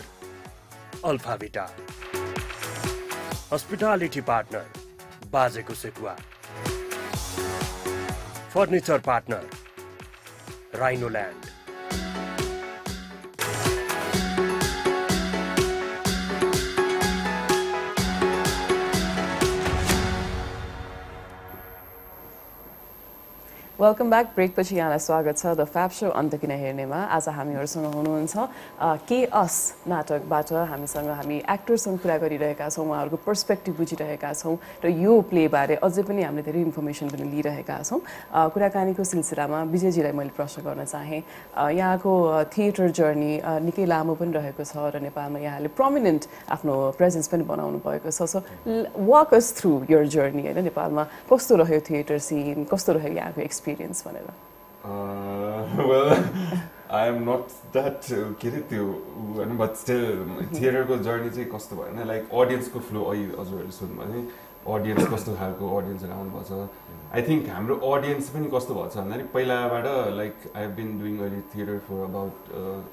Alpha Vita. Hospitality Partner, BIJAYA Sekua. Furniture Partner, Rhinoland. Welcome back. Break पछि यहाँलाई स्वागत छ the फ्याब show अन्त किन हेर्नेमा. आज हामीहरुसँग हुनुहुन्छ के अस नाटकबाट हामी एक्टरसँग कुरा गरिरहेका छौं, उहाँहरुको पर्सपेक्टिभ बुझिरहेका छौं र यो प्ले बारे अझै पनि हामीले धेरै इन्फर्मेसन पनि लिइरहेका छौं. कुराकानीको सिलसिलामा विजयजीलाई मैले प्रश्न गर्न चाहे. यहाँको थिएटर जर्नी निकै लामो पनि रहेको छ र नेपालमा यहाँले प्रोमिनेन्ट आफ्नो प्रेजेन्स पनि बनाउनु भएको छ. So walk us through your journey हैन. नेपालमा कस्तो रह्यो थिएटर सिन, कस्तो रह्यो यहाँको experience? Well, I am not that but still theater ko journey चाहिँ कस्तो भयो like audience को flow हजुरहरुले सोध्नु भयो audience कस्तो खालको audience आउनु भएको छ. I think हाम्रो audience पनि कस्तो भएको छ भन्दाखेरि पहिलाबाट like I have been doing early theater for about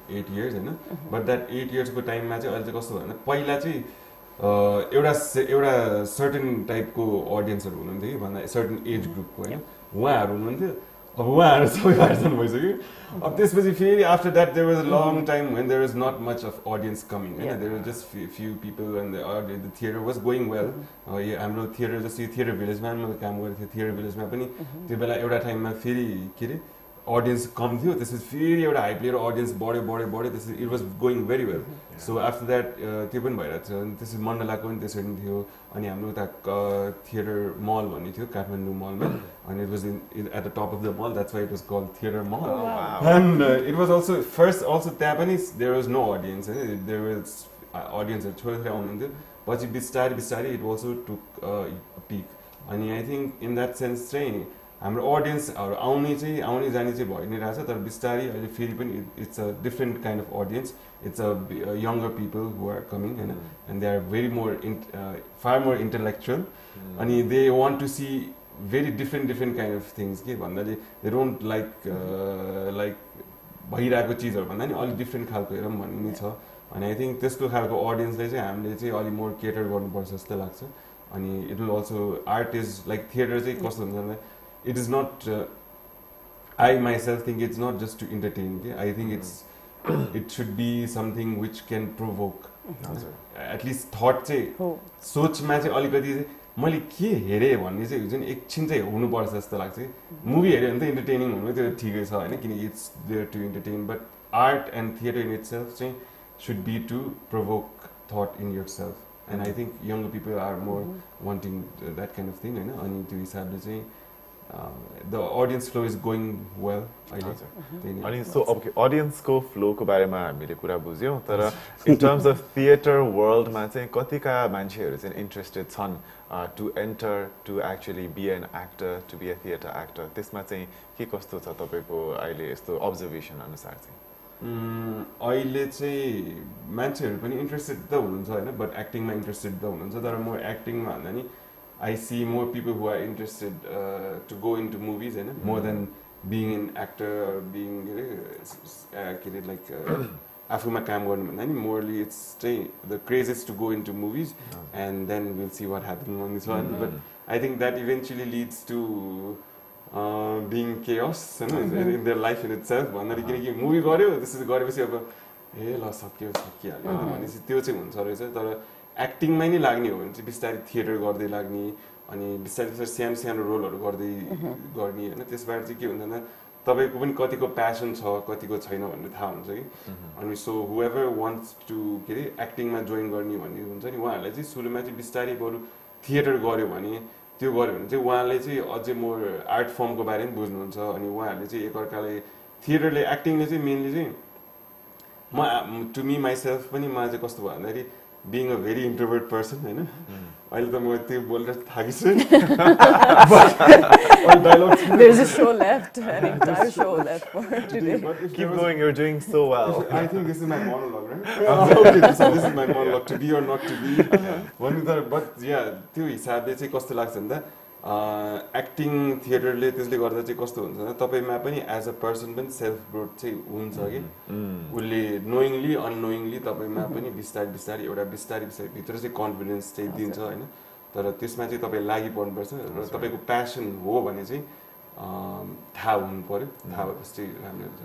8 years हैन. But that 8 years को टाइममा चाहिँ अहिले चाहिँ कस्तो भयो भने पहिला चाहिँ एउटा सर्टेन टाइपको अडियन्सहरू हुनुहुन्थ्यो कि भन्दा सर्टेन एज ग्रुपको होइन उहाँहरू हुनुहुन्थ्यो अब उहाँहरू सबै भाइरसन भइसक्यो अब त्यसपछि फेरि after that there was a long time when there was not much of audience coming होइन there was just few people and the theatre was going well हाम्रो थिएटर जस्तै थिएटर भिलेजमा पनि मैले काम गरेको थिएँ थिएटर भिलेजमा पनि त्यो बेला एउटा टाइममा फेरि के अरे अडियन्स कम थियो त्यसपछि फेरि एउटा हाइप लिएर अडियन्स बढ्यो त्यसपछि it was going very well so after that त्यो पनि भइरहेको थियो अनि त्यसपछि मण्डलाको पनि त्यसरी नै थियो अनि हाम्रो उता थिएटर मल भन्ने थियो काठमाडौँ मलमा अनि it was at the top of the mall that's why it was called theatre mall and it was also first also त्यहाँ पनि देयर वाज नो अडियन्स होइन देयर वाज अडियन्सहरू छोडेर आउनुहुन्थ्यो पछि बिस्तारै इट अल्सो टुक पिक अनि I think in that sense चाहिँ हाम्रो अडियन्सहरू आउने जाने चाहिँ भइ नै रहेछ तर बिस्तारै अहिले फेरि पनि it's a different kind of audience it's a younger people who are coming होइन and they are very far more intellectual अनि they want to see very different kind of things के भन्नाले दे डोन्ट लाइक भइरहेको चिजहरू भन्दा नि अलिक different खालको हेरौँ भन्ने नि छ अनि आई थिङ्क त्यस्तो खालको अडियन्सलाई चाहिँ हामीले चाहिँ अलिक मोर केटर गर्नुपर्छ जस्तो लाग्छ अनि it will also art is like theatre चाहिँ कस्तो हुन्छ भन्दा it is not I myself think it's not just to entertain okay? I think it should be something which can provoke at least thought चाहिँ सोचमा चाहिँ अलिकति मैले के हेरेँ भन्ने चाहिँ जुन एकछिन चाहिँ हुनुपर्छ जस्तो लाग्छ मुभी हेऱ्यो भने त इन्टरटेनिङ हुनु त्यो ठिकै छ होइन किनकि it's there to entertain but art and theatre in itself चाहिँ should be to provoke thought in your self and I think younger people are more wanting that kind of thing होइन अनि त्यो हिसाबले चाहिँ the audience flow is going well अनि so okay अडियन्सको फ्लोको बारेमा हामीले कुरा बुझ्यौँ तर इन टर्म्स अफ थिएटर वर्ल्डमा चाहिँ कतिका मान्छेहरू चाहिँ इन्ट्रेस्टेड छन् to enter to actually be an actor to be a theatre actor त्यसमा चाहिँ के कस्तो छ तपाईँको अहिले यस्तो अब्जर्भेसन अनुसार चाहिँ अहिले चाहिँ मान्छेहरू पनि इन्ट्रेस्टेड त हुनुहुन्छ होइन बट एक्टिङमा इन्ट्रेस्टेड त हुनुहुन्छ तर म एक्टिङमा भन्दा नि I see more people who are interested to go into movies, more than being an actor or being like afuma kam garnu bhanda ni morely it's the craze is to go into movies and then we'll see what happens on this one but I think that eventually leads to being chaos in their life in itself भन्नाले किनकि movie गर्यो त्यसपछि गरेपछि अब ल सकिहाल्यो भनेपछि त्यो चाहिँ हुन्छ रहेछ तर एक्टिङमै नै लाग्ने हो भने चाहिँ बिस्तारै थिएटर गर्दै लाग्ने अनि बिस्तारै सानो रोलहरू गर्दै गर्ने होइन त्यसबाट चाहिँ के हुन्छ भन्दा तपाईँको पनि कतिको प्यासन छ कतिको छैन भन्ने थाहा हुन्छ कि अनि सो हुएभर वान्ट्स टु के अरे एक्टिङमा जोइन गर्ने भन्ने हुन्छ नि उहाँहरूलाई चाहिँ सुरुमा चाहिँ बिस्तारै बरु थिएटर गऱ्यो भने चाहिँ उहाँले चाहिँ अझै मोर आर्ट फर्मको बारेमा बुझ्नुहुन्छ अनि उहाँहरूले चाहिँ एकअर्कालाई थिएटरले एक्टिङले चाहिँ मेनली चाहिँ म टु मी माइसेल्फ पनि मलाई चाहिँ कस्तो भयो भन्दाखेरि being a very introvert person होइन अहिले त म त्यो बोलेर थाकिछु There's a show left, an entire show left for today. Keep going, you're doing so well. I think this is my monologue, right? Okay, so this is my monologue, to be or not to be. But yeah, त्यो हिसाबले चाहिँ कस्तो लाग्छ भन्दा acting थिएटरले त्यसले गर्दा चाहिँ कस्तो हुन्छ भने तपाईँमा पनि एज अ पर्सन पनि सेल्फ ग्रोथ चाहिँ हुन्छ कि उसले नोइङली अननोइङली तपाईँमा पनि बिस्तारै एउटा बिस्तारै भित्र चाहिँ कन्फिडेन्स चाहिँ दिन्छ होइन तर त्यसमा चाहिँ तपाईँ लागि पर्नुपर्छ र तपाईँको प्यासन हो भने चाहिँ थाहा हुनु पर्यो थाहा भएपछि चाहिँ राम्रो हुन्छ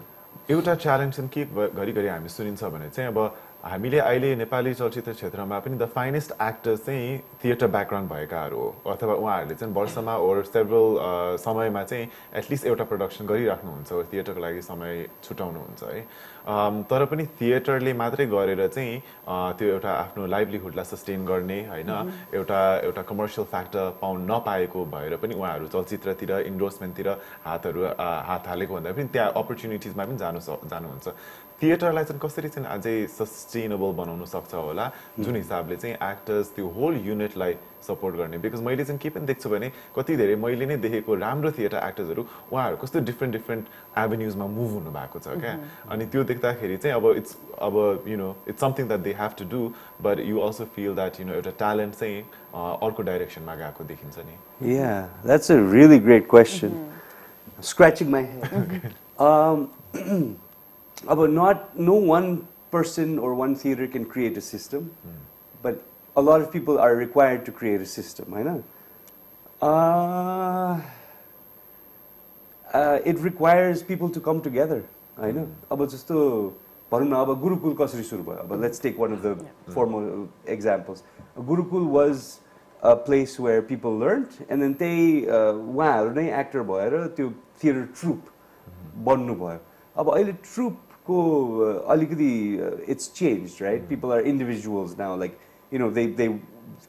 एउटा च्यालेन्ज चाहिँ के घरिघरि हामी सुनिन्छ भने चाहिँ अब हामीले अहिले नेपाली चलचित्र क्षेत्रमा पनि द फाइनेस्ट एक्टर्स चाहिँ थिएटर ब्याकग्राउन्ड भएकाहरू हो अथवा उहाँहरूले चाहिँ वर्षमा ओर सेभरल समयमा चाहिँ एटलिस्ट एउटा प्रडक्सन गरिराख्नुहुन्छ थिएटरको लागि समय छुटाउनुहुन्छ है तर पनि थिएटरले मात्रै गरेर चाहिँ त्यो एउटा आफ्नो लाइभलीहुडलाई सस्टेन गर्ने होइन एउटा कमर्सियल फ्याक्टर पाउन नपाएको भएर पनि उहाँहरू चलचित्रतिर इन्डोर्समेन्टतिर हात हालेको भन्दा पनि त्यहाँ अपर्च्युनिटिजमा पनि जानुहुन्छ थिएटरलाई चाहिँ कसरी चाहिँ अझै सस्टेनेबल बनाउन सक्छ होला जुन हिसाबले चाहिँ एक्टर्स त्यो होल युनिटलाई सपोर्ट गर्ने बिकज मैले चाहिँ के पनि देख्छु भने कति धेरै मैले नै देखेको राम्रो थिएटर एक्टर्सहरू उहाँहरू कस्तो डिफ्रेन्ट एभेन्युजमा मुभ हुनु भएको छ क्या अनि त्यो देख्दाखेरि चाहिँ अब you know it's something that they have to do but you also feel that you know एउटा ट्यालेन्ट चाहिँ अर्को डाइरेक्सनमा गएको देखिन्छ नि yeah that's a really great question scratching my head अब no one person or one theater can create a system but a lot of people are required to create a system, होइन? It requires people to come together, होइन? अब जस्तो भनौँ न, अब गुरुकुल कसरी सुरु भयो? अब let's take one of the formal examples. A Gurukul was a place where people learned, and then उहाँहरू नै एक्टर भएर त्यो theater troupe बन्नु भयो. अब अहिले troupe को अलिकति it's changed, right? People are individuals now, like, you know, they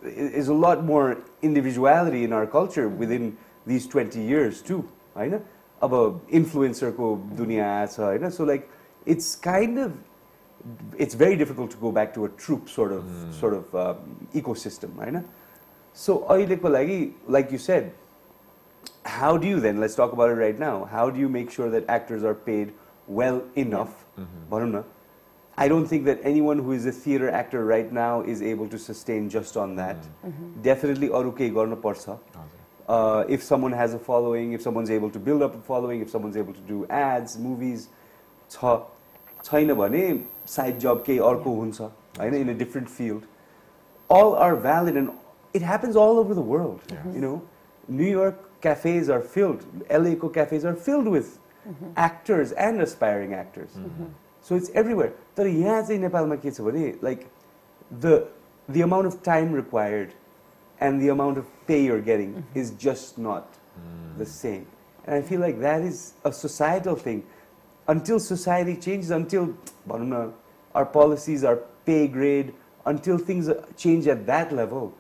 is a lot more individuality in our culture within these 20 years too, होइन? अब influencer को दुनिया आछ, होइन? So like it's kind of, it's very difficult to go back to a troupe sort of ecosystem, होइन? So अहिलेको लागि, like you said, how do you then, let's talk about it right now, how do you make sure that actors are paid well enough? भनौँ न, I don't think that anyone who is a theater actor right now is able to sustain just on that. Definitely अरू केही गर्नु पर्छ. If someone has a following, if someone's able to build up a following, if someone's able to do ads, movies, छैन भने side job केही अर्को हुन्छ, होइन, in a different field. All are valid and it happens all over the world. You know, New York cafes are filled, LA ko cafes are filled with actors and aspiring actors. So it's everywhere. तर यहाँ चाहिँ नेपालमा के छ भने, like the amount of time required and the amount of pay you're getting is just not the same. And I feel like that is a societal thing. Until society changes, until भनौँ न, our policies, our pay grade, until things change at that level,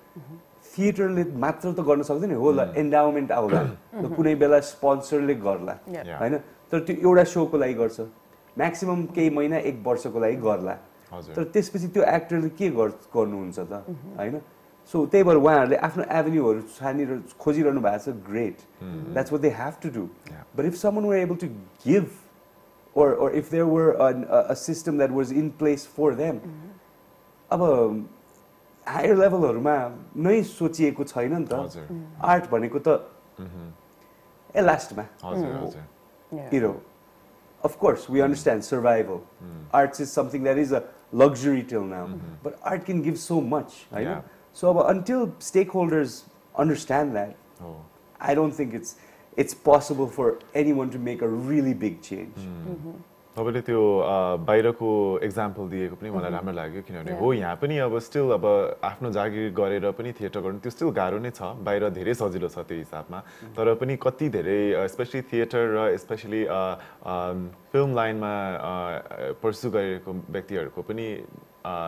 theater ले मात्र त गर्न सक्दैन नि, होला endowment आउला, कुनै बेला स्पोन्सरले गर्ला, हैन? तर त्यो एउटा शोको लागि गर्छ, म्याक्सिमम केही महिना एक वर्षको लागि गर्ला, तर त्यसपछि त्यो एक्टरले के गर्नुहुन्छ त, हैन? सो त्यही भएर उहाँहरूले आफ्नो एभेन्यूहरू छानेर खोजिरहनु भएको छ, great, that's what they have to do. But if someone were able to give, or if there were a system that was in place for them, अब हायर लेभलहरुमा नै सोचिएको छैन नि त, आर्ट भनेको त लास्टमा, you know, of course we understand survival. Arts is something that is a luxury till now, but art can give so much, right? So until stakeholders understand that, I don't think it's possible for anyone to make a really big change. तपाईले त्यो बाहिरको example दिएको पनि मलाई राम्रो लाग्यो, किनभने हो यहाँ पनि अब स्टिल अब आफ्नो जागिर गरेर पनि थिएटर गर्नु त्यो स्टिल गाह्रो नै छ, बाहिर धेरै सजिलो छ त्यो हिसाबमा, तर पनि कति धेरै स्पेशली थिएटर र स्पेशली फिल्म लाइनमा पर्स्यु गरेको व्यक्तिहरुको पनि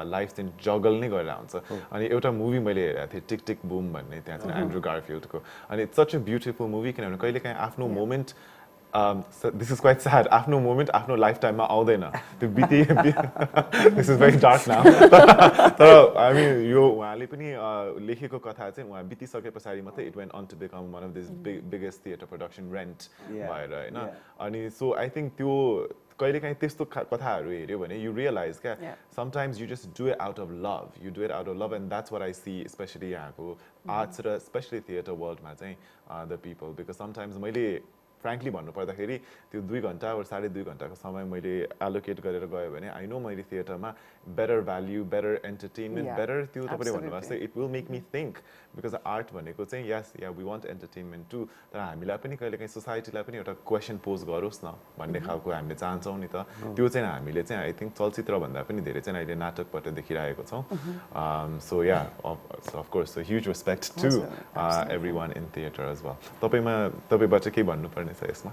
लाइफ चाहिँ जगल नै गरेर हुन्छ. अनि एउटा मुभी मैले हेरेको थिएँ, टिक टिक बुम भन्ने, त्यहाँ चाहिँ एन्ड्रु गारफिल्डको, अनि it's such a beautiful movie, किनभने कहिलेकाहीँ आफ्नो moment, so this is quite sad, आफ्नो मोमेन्ट आफ्नो लाइफ टाइममा आउँदैन, त्यो बिते, this is very dark now, तर I mean यो उहाँले पनि लेखेको कथा चाहिँ उहाँ बितिसके पछाडि मात्रै it went on to become one of this biggest theater production, Rent भएर, हैन? अनि so I think त्यो कहिलेकाहीँ त्यस्तो कथाहरू हेर्यो भने you realize क्या, sometimes you just do it out of love, you do it out of love, and that's what I see especially यहाँको arts र especially theater world मा चाहिँ the people, because sometimes मैले frankly भन्नु पर्दाखेरि त्यो 2 घण्टा or 2.5 घण्टाको समय मैले एलोकेट गरेर गयो भने I know मैले थिएटरमा better value, better entertainment, better त्यो तपाईले भन्नु भएको छ, it will make me think, because art भनेको चाहिँ yes, we want entertainment too, तर हामीलाई पनि कहिलेकाहीँ सोसाइटीलाई पनि एउटा क्वेशन पोज गरोस् न भन्ने खालको हामीले चाहन्छौँ नि त, त्यो चाहिँ हामीले चाहिँ I think चलचित्र भन्दा पनि धेरै चाहिँ अहिले नाटकबाट देखिरहेको छौँ. So yeah, so of course a huge respect to everyone in theater as well. तपाईबाट के भन्नु पर्ने छ यसमा?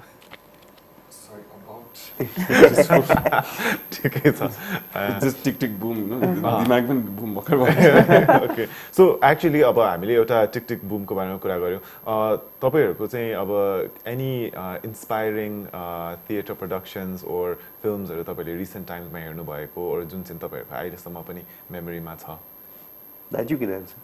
Sorry about ठिकै छ, just tick tick boom, दिमाग पनि बुम भर्खर भयो. Okay, so actually अब हामीले एउटा टिक टिक बुमको बारेमा कुरा गर्यौं, तपाईहरुको चाहिँ अब any inspiring theater productions or films हरु तपाईले recent times मा हेर्नु भएको, or जुन चाहिँ तपाईहरुको अहिलेसम्म पनि मेमोरीमा छ? That you can answer.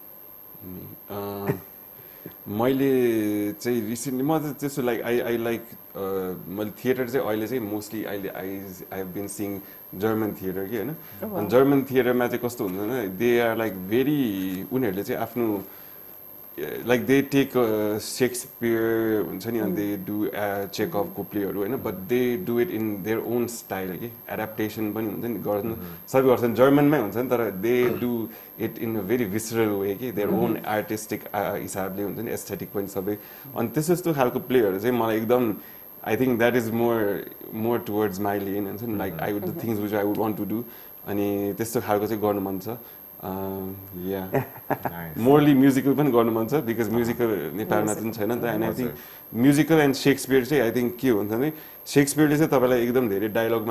मैले चाहिँ रिसेन्टली म चाहिँ त्यस्तो लाइक आई लाइक मैले थिएटर चाहिँ अहिले चाहिँ मोस्टली अहिले I have been seeing German theatre के, हैन? अनि जर्मन थिएटरमा चाहिँ कस्तो हुन्छ भने दे आर लाइक भेरी, उनीहरूले चाहिँ आफ्नो like they take Shakespeare and they do Chekhov playहरू, but they do it in their own style. Adaptation German they do it in a very visceral way. Their own artistic aesthetic and this is to help players. I think that is more towards my lane and like the things which I would want to do. And this to help yeah. Nice. Morely musical because musical and I think musical and Shakespeare I think Shakespeare is a dialogue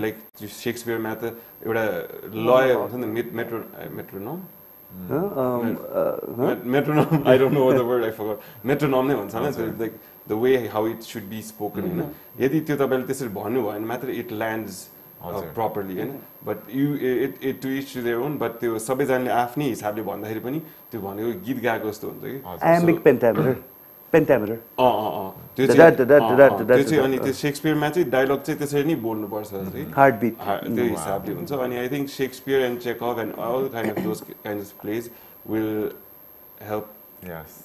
like Shakespeare lawyer metronome. Metronome, I don't know what the word, I forgot. Metronome like the way how it should be spoken. It lands properly, but it to each to their own. But त्यो सबैजनाले आफ्नै हिसाबले भन्दाखेरि पनि त्यो भनेको गीत गाएको जस्तो हुन्छ कि iambic pentameter त्यो चाहिँ अनि त्यो शेक्सपियरमा चाहिँ डायलग चाहिँ त्यसरी नै बोल्नु पर्छ है heartbeat त्यो हिसाबले हुन्छ अनि I think Shakespeare and Chekhov and all kind of those kinds of plays will help. Yes.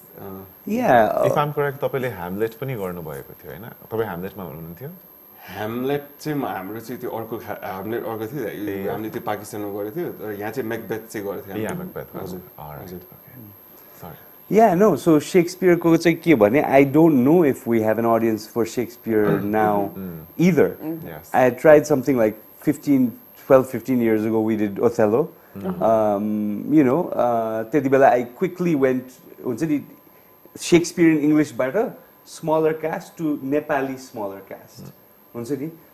Yeah. If I'm correct, तपाईले Hamlet पनि गर्नु भएको थियो हैन? तपाई Hamlet मा हुनुहुन्थ्यो? Hamlet चाहिँ हाम्रो चाहिँ त्यो अर्को Hamlet अर्को थियो हामीले त्यो पाकिस्तानमा गरेको थियो तर यहाँ चाहिँ Macbeth चाहिँ गरेको थियो. Yeah, Macbeth. Alright. Okay. Sorry. Yeah, no. So Shakespeare ko चाहिँ के भने I don't know if we have an audience for Shakespeare now either. Yes. I had tried something like 15 years ago we did Othello. You know, त्यति बेला I quickly went हुन्छ नि Shakespeare in English बाट smaller cast to Nepali smaller cast.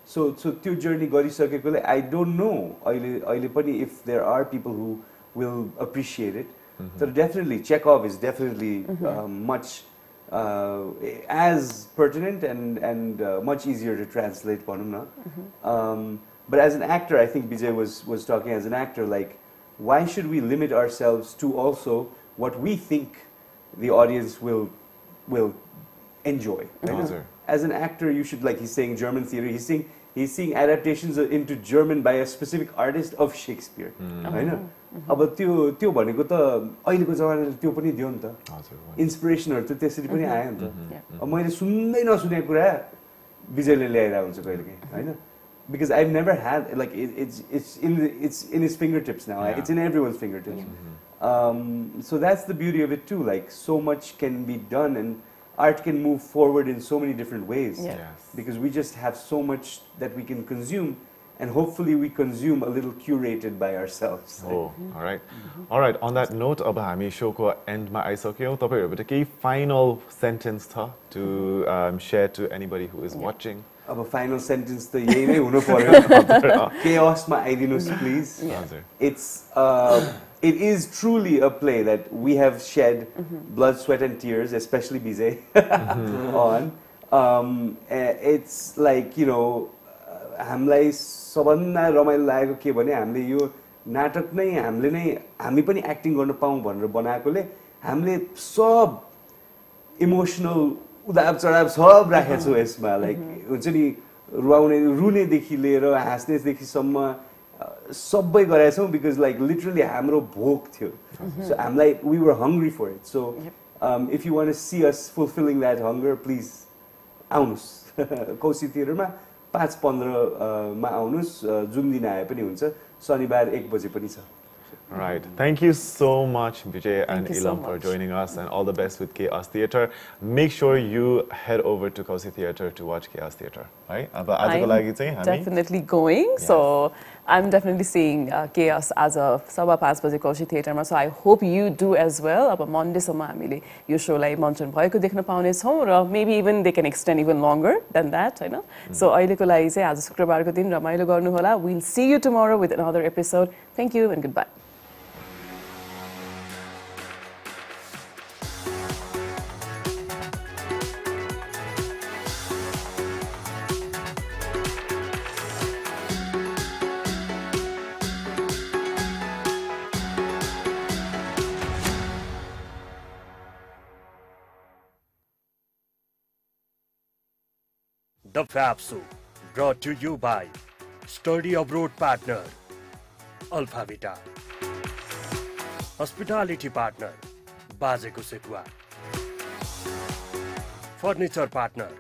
So त्यो journey गरिसकेकोले I don't know अहिले पनि if there are people who will appreciate it. So definitely Chekhov is definitely much as pertinent and much easier to translate but as an actor I think Bijay was talking as an actor like why should we limit ourselves to also what we think the audience will enjoy, right? As an actor, you should, like he's saying German theater, he's seeing adaptations into German by a specific artist of Shakespeare. I know. अब त्यो भनेको त अहिलेको जमानाले त्यो पनि दियो नि त इन्स्पिरेसनहरु त त्यसरी पनि आयो नि त अब मैले सुन्दै नसुनेको कुरा विजयले ल्याइरा हुन्छ कहिलेकाहीँ हैन because I've never had like it's in his fingertips now. It's in everyone's fingertips. So that's the beauty of it too. Like so much can be done and art can move forward in so many different ways because we just have so much that we can consume and hopefully we consume a little curated by ourselves. Oh, all right. On that note, अब हामी शोको एन्डमा आइसक्यौं तपाईहरुबाट केही final sentence छ to share to anybody who is watching. अब final sentence त यही नै हुनु पर्यो. Chaos मा आइदिनुस् please. It is truly a play that we have shed blood, sweat and tears, especially Bijay on. It's like, you know, हामीलाई सबभन्दा रमाइलो लागेको के भने हामीले यो नाटक नै हामीले नै हामी पनि एक्टिङ गर्न पाऊँ भनेर बनाएकोले हामीले सब इमोसनल उदाब चढाब सब राखेको छु यसमा लाइक हुन्छ नि रुने देखि लिएर हाँस्ने देखि सम्म सबै गराएछौँ because like literally हाम्रो भोक थियो so हामीलाई we were hungry for it so if you want to see us fulfilling that hunger please आउनुस् कौशी थिएटरमा 5:15 मा आउनुस् जुन दिन आए पनि हुन्छ शनिबार 1 बजे पनि छ. Right. Thank you so much, Bijay and EELUM, for joining us, and all the best with Chaos Theatre. Make sure you head over to Kausi Theatre to watch Chaos Theatre. Right? I'm definitely going. Yes. So I'm definitely seeing Chaos as a 5:15 baje Kausi Theatre ma. So I hope you do as well. Aba Monday samma हामीले यो show लाई मञ्चन भएको देख्न पाउने छौं र maybe even they can extend even longer than that, हैन? So अहिलेको लागि चाहिँ आज शुक्रबारको दिन रमाइलो गर्नु होला. We'll see you tomorrow with another episode. Thank you and goodbye. The FAB Show, brought to you by Study Abroad Partner, Alpha Beta. Hospitality Partner, बाजेको सेकुवा। Furniture partner